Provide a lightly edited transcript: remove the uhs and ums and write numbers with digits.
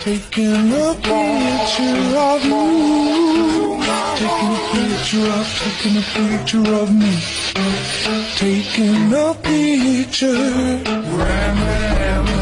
Taking a picture of you. Taking a picture of me. Taking a picture. Ram, ram,